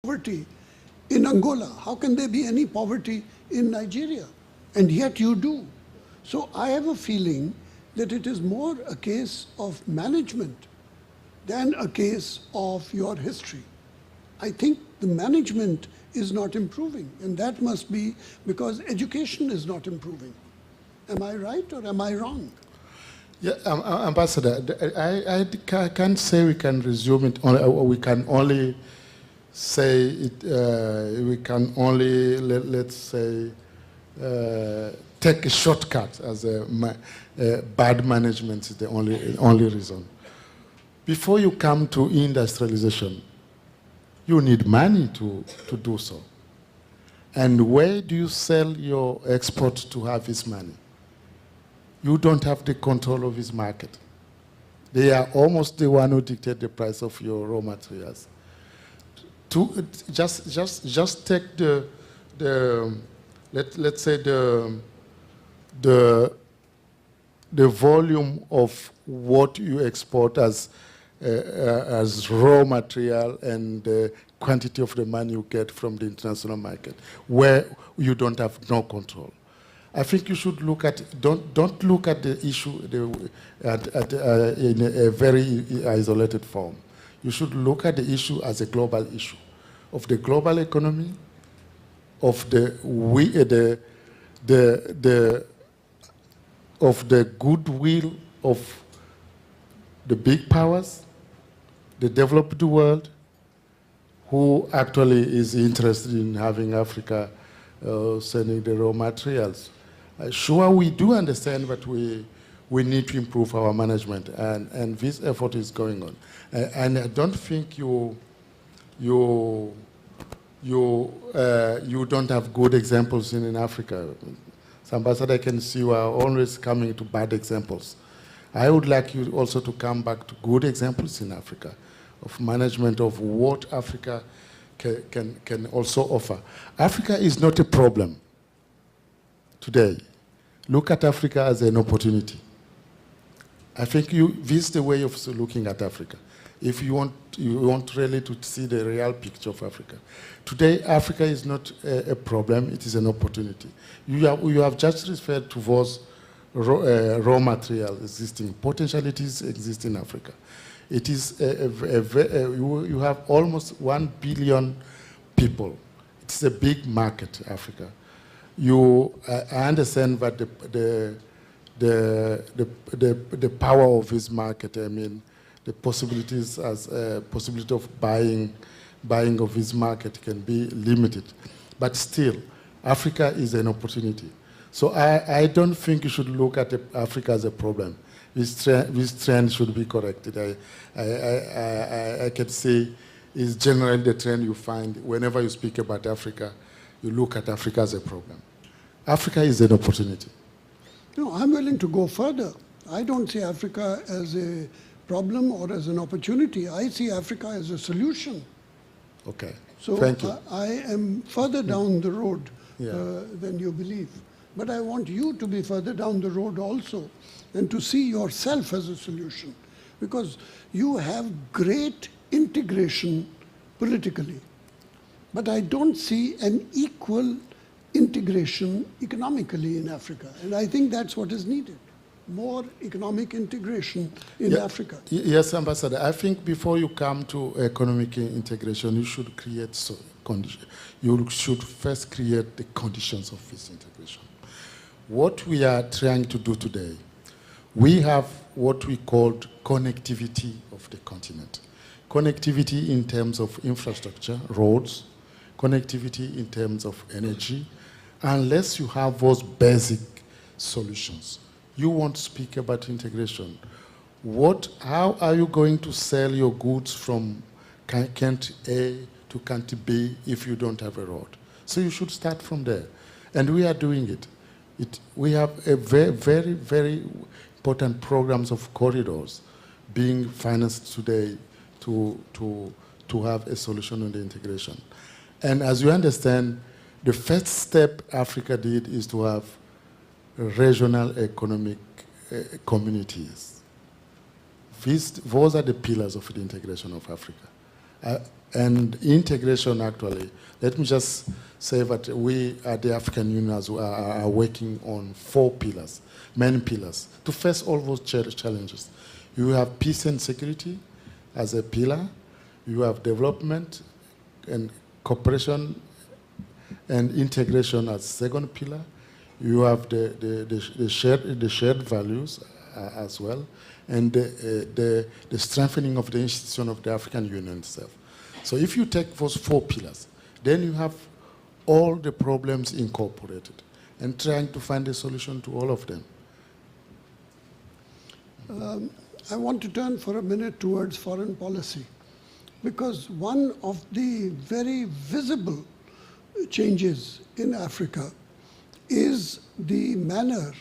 poverty in Angola? How can there be any poverty in Nigeria? And yet you do. So I have a feeling that it is more a case of management than a case of your history. I think the management is not improving, and that must be because education is not improving. Am I right or am I wrong? Yeah, Ambassador, I can't say we can resume it, we can only say it, we can only, let's say, take a shortcut as bad management is the only reason. Before you come to industrialization, you need money to do so. And where do you sell your export to have this money? You don't have the control of this market. They are almost the one who dictate the price of your raw materials. Just take let's say the volume of what you export as raw material and the quantity of the money you get from the international market, where you don't have no control. I think you should look at, don't look at the issue in a very isolated form. You should look at the issue as a global issue of the global economy, of the goodwill of the big powers, the developed world, who actually is interested in having Africa sending the raw materials. Sure, we do understand that we need to improve our management, and this effort is going on. And I don't think you don't have good examples in Africa. So Ambassador, I can see you are always coming to bad examples. I would like you also to come back to good examples in Africa of management of what Africa can also offer. Africa is not a problem today. Look at Africa as an opportunity. I think this is the way of looking at Africa. If you want really to see the real picture of Africa. Today, Africa is not a problem, it is an opportunity. You have just referred to those raw materials existing, potentialities exist in Africa. It is you have almost 1 billion people. It's a big market, Africa. I understand that the power of this market, I mean, the possibilities as possibility of buying of this market can be limited. But still, Africa is an opportunity. So I don't think you should look at Africa as a problem. This trend should be corrected. I can say is generally the trend you find whenever you speak about Africa, you look at Africa as a problem. Africa is an opportunity. No, I'm willing to go further. I don't see Africa as a problem or as an opportunity. I see Africa as a solution. Okay, so thank you. I am further down the road than you believe. But I want you to be further down the road also and to see yourself as a solution, because you have great integration politically. But I don't see an equal integration economically in Africa. And I think that's what is needed. More economic integration in Africa. Yes, Ambassador. I think before you come to economic integration, you should create conditions. You should first create the conditions of this integration. What we are trying to do today, we have what we call connectivity of the continent. Connectivity in terms of infrastructure, roads, connectivity in terms of energy. Unless you have those basic solutions, you won't speak about integration. How are you going to sell your goods from country A to country B if you don't have a road? So you should start from there. And we are doing it. We have a very, very, very important programs of corridors being financed today to have a solution on the integration. And as you understand, the first step Africa did is to have regional economic communities. Those are the pillars of the integration of Africa. And integration, actually, let me just say that we at the African Union are working on 4 pillars, main pillars, to face all those challenges. You have peace and security as a pillar. You have development and cooperation and integration as second pillar. You have the shared values as well, and the strengthening of the institution of the African Union itself. So if you take those 4 pillars, then you have all the problems incorporated and trying to find a solution to all of them. I want to turn for a minute towards foreign policy, because one of the very visible changes in Africa is the manner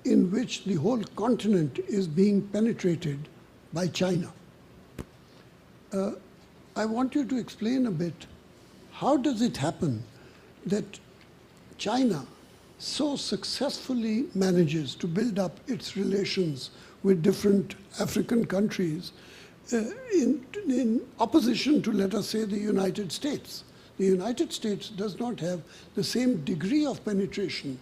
in which the whole continent is being penetrated by China. I want you to explain a bit, how does it happen that China so successfully manages to build up its relations with different African countries in opposition to, let us say, the United States? The United States does not have the same degree of penetration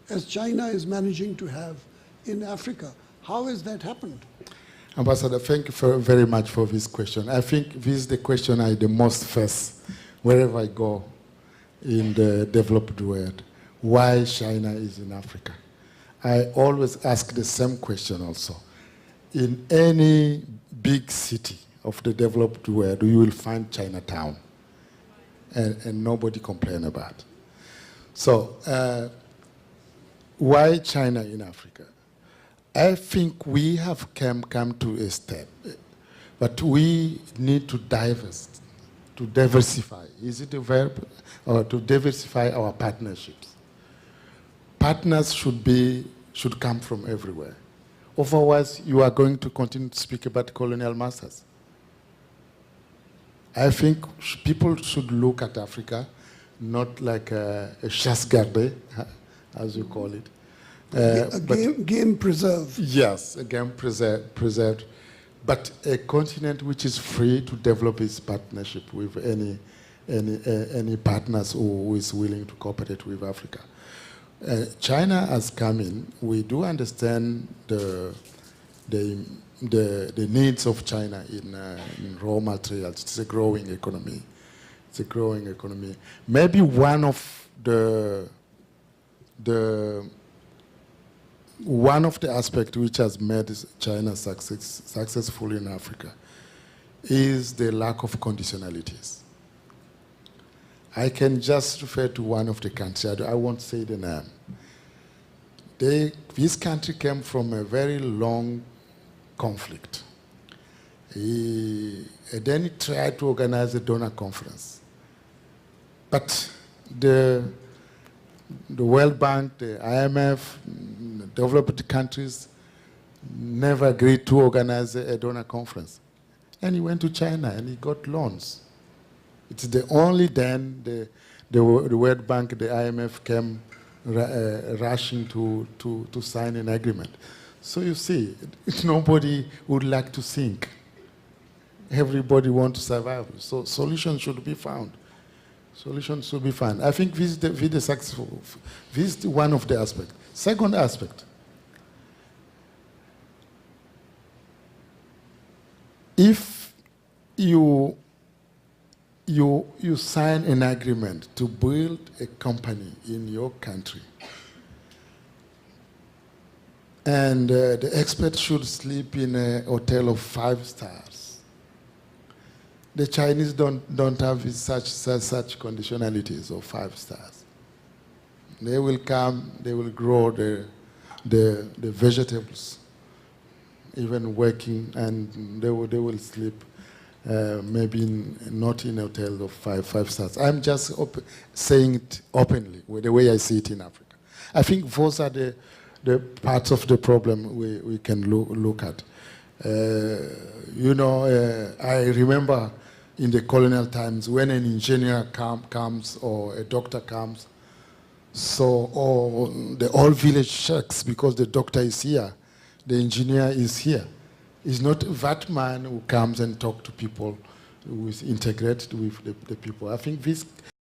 as China is managing to have in Africa. How has that happened? Ambassador, thank you very much for this question. I think this is the question I the most face wherever I go in the developed world. Why China is in Africa? I always ask the same question also. In any big city of the developed world, you will find Chinatown, and nobody complain about it. So why China in Africa? I think we have come to a step, but we need to diversify. Is it a verb? Or to diversify our partnerships. Partners should come from everywhere. Otherwise, you are going to continue to speak about colonial masters. I think people should look at Africa not like a chasse gardée, as you call it. Game preserve. Yes, a game preserved, but a continent which is free to develop its partnership with any partners who is willing to cooperate with Africa. China has come in. We do understand the needs of China in raw materials. It's a growing economy. It's a growing economy. Maybe one of the aspects which has made China successful in Africa is the lack of conditionalities. I can just refer to one of the countries. I won't say the name. This country came from a very long conflict. And then he tried to organize a donor conference. But the World Bank, the IMF, the developed countries never agreed to organize a donor conference. And he went to China and he got loans. It's the only then the World Bank, the IMF came rushing to sign an agreement. So you see, nobody would like to sink. Everybody wants to survive. So solutions should be found. Solutions should be found. I think this is the successful. This is one of the aspects. Second aspect. If you sign an agreement to build a company in your country, and the expert should sleep in a hotel of 5 stars. The Chinese don't have such conditionalities of 5 stars. They will come, they will grow the vegetables, even working, and they will sleep. Maybe not in a hotel of five stars. I'm just saying it openly, the way I see it in Africa. I think those are the parts of the problem we can look at. I remember in the colonial times when an engineer comes or a doctor comes, or the whole village shakes because the doctor is here, the engineer is here. It's not that man who comes and talks to people with integrate with the people. I think this